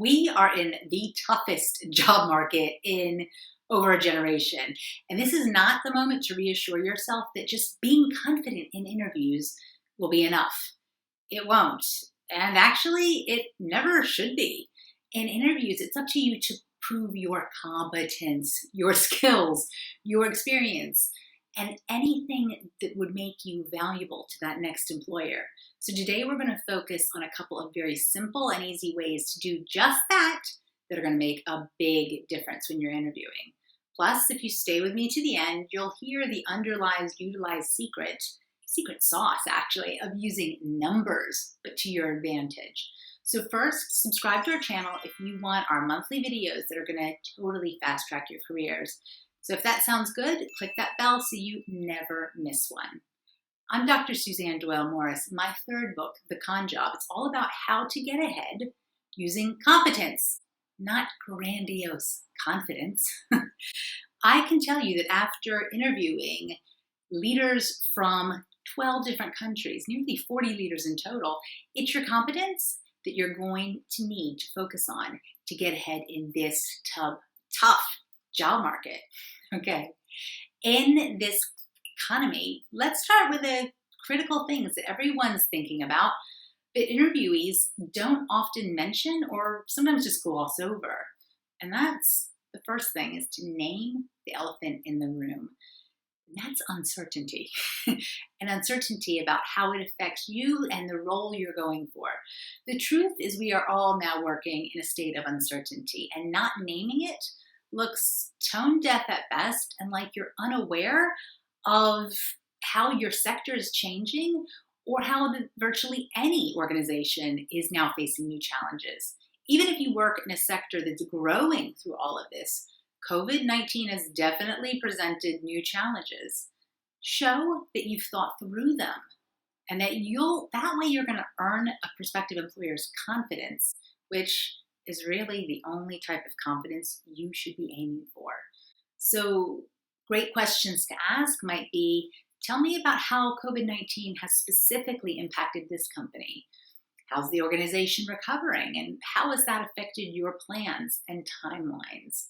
We are in the toughest job market in over a generation. And this is not the moment to reassure yourself that just being confident in interviews will be enough. It won't. And actually, it never should be. In interviews, it's up to you to prove your competence, your skills, your experience, and anything that would make you valuable to that next employer. So today we're going to focus on a couple of very simple and easy ways to do just that are going to make a big difference when you're interviewing. Plus, if you stay with me to the end, you'll hear the utilized secret sauce actually, of using numbers, but to your advantage. So first, subscribe to our channel if you want our monthly videos that are going to totally fast track your careers. So if that sounds good, click that bell so you never miss one. I'm Dr. Suzanne Doyle-Morris. My third book, The Con Job, it's all about how to get ahead using competence, not grandiose confidence. I can tell you that after interviewing leaders from 12 different countries, nearly 40 leaders in total, it's your competence that you're going to need to focus on to get ahead in this tough job market. Okay. In this economy, let's start with the critical things that everyone's thinking about, but interviewees don't often mention or sometimes just gloss over. And that's the first thing, is to name the elephant in the room. And that's uncertainty. An uncertainty about how it affects you and the role you're going for. The truth is we are all now working in a state of uncertainty, and not naming it looks tone deaf at best and like you're unaware of how your sector is changing or how virtually any organization is now facing new challenges. Even if you work in a sector that's growing through all of this, COVID-19 has definitely presented new challenges. Show that you've thought through them and that way you're going to earn a prospective employer's confidence, which is really the only type of confidence you should be aiming for. So great questions to ask might be, tell me about how COVID-19 has specifically impacted this company. How's the organization recovering, and how has that affected your plans and timelines?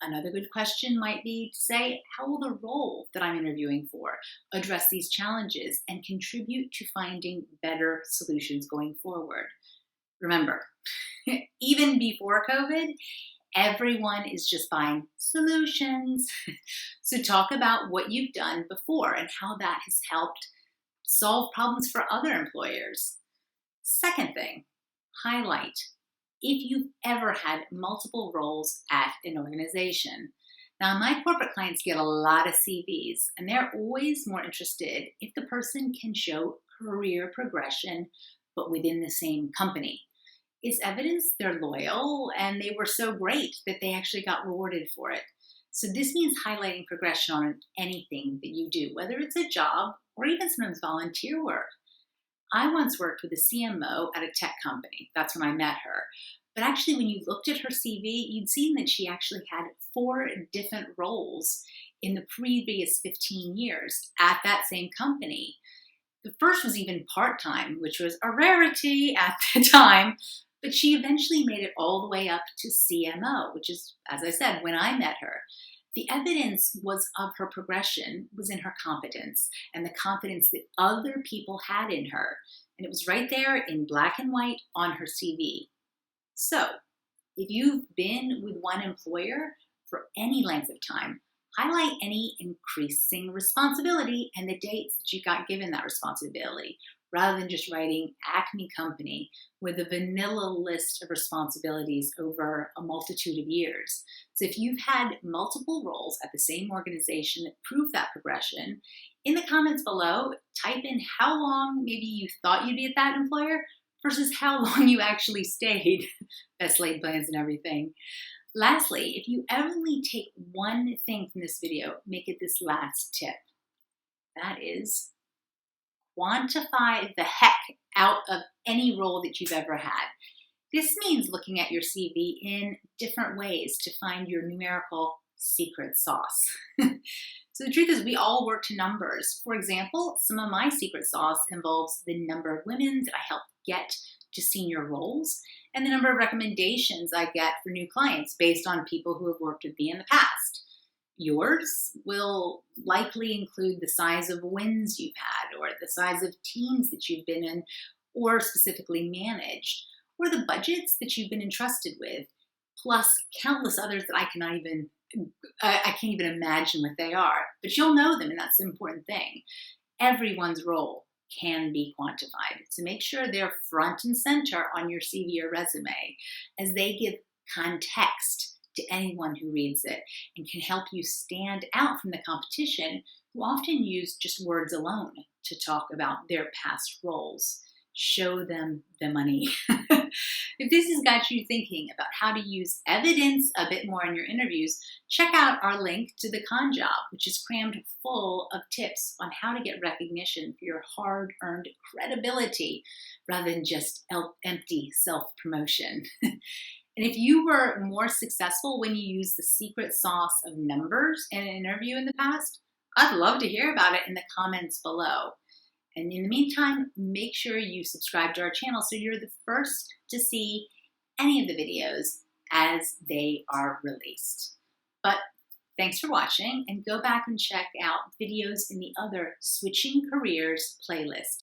Another good question might be to say, how will the role that I'm interviewing for address these challenges and contribute to finding better solutions going forward? Remember, even before COVID, everyone is just buying solutions. So talk about what you've done before and how that has helped solve problems for other employers. Second thing, highlight if you've ever had multiple roles at an organization. Now, my corporate clients get a lot of CVs, and they're always more interested if the person can show career progression, but within the same company. It's evidence they're loyal and they were so great that they actually got rewarded for it. So this means highlighting progression on anything that you do, whether it's a job or even sometimes volunteer work. I once worked with a CMO at a tech company. That's when I met her. But actually, when you looked at her CV, you'd seen that she actually had 4 different roles in the previous 15 years at that same company. The first was even part-time, which was a rarity at the time, but she eventually made it all the way up to CMO, which is, as I said, when I met her. The evidence was of her progression was in her competence and the confidence that other people had in her. And it was right there in black and white on her CV. So if you've been with one employer for any length of time, highlight any increasing responsibility and the dates that you got given that responsibility, rather than just writing Acme Company with a vanilla list of responsibilities over a multitude of years. So if you've had multiple roles at the same organization that prove that progression, in the comments below, type in how long maybe you thought you'd be at that employer versus how long you actually stayed. Best laid plans and everything. Lastly, if you only take one thing from this video, make it this last tip. That is, quantify the heck out of any role that you've ever had. This means looking at your CV in different ways to find your numerical secret sauce. So the truth is we all work to numbers. For example, some of my secret sauce involves the number of women that I help get to senior roles and the number of recommendations I get for new clients based on people who have worked with me in the past. Yours will likely include the size of wins you've had, or the size of teams that you've been in or specifically managed, or the budgets that you've been entrusted with, plus countless others that I can't even imagine what they are. But you'll know them, and that's the important thing. Everyone's role can be quantified. So make sure they're front and center on your CV or resume, as they give context to anyone who reads it and can help you stand out from the competition, who often use just words alone to talk about their past roles. Show them the money. If this has got you thinking about how to use evidence a bit more in your interviews, check out our link to the Con Job, which is crammed full of tips on how to get recognition for your hard-earned credibility rather than just empty self-promotion. And if you were more successful when you used the secret sauce of numbers in an interview in the past, I'd love to hear about it in the comments below. And in the meantime, make sure you subscribe to our channel so you're the first to see any of the videos as they are released. But thanks for watching, and go back and check out videos in the other Switching Careers playlist.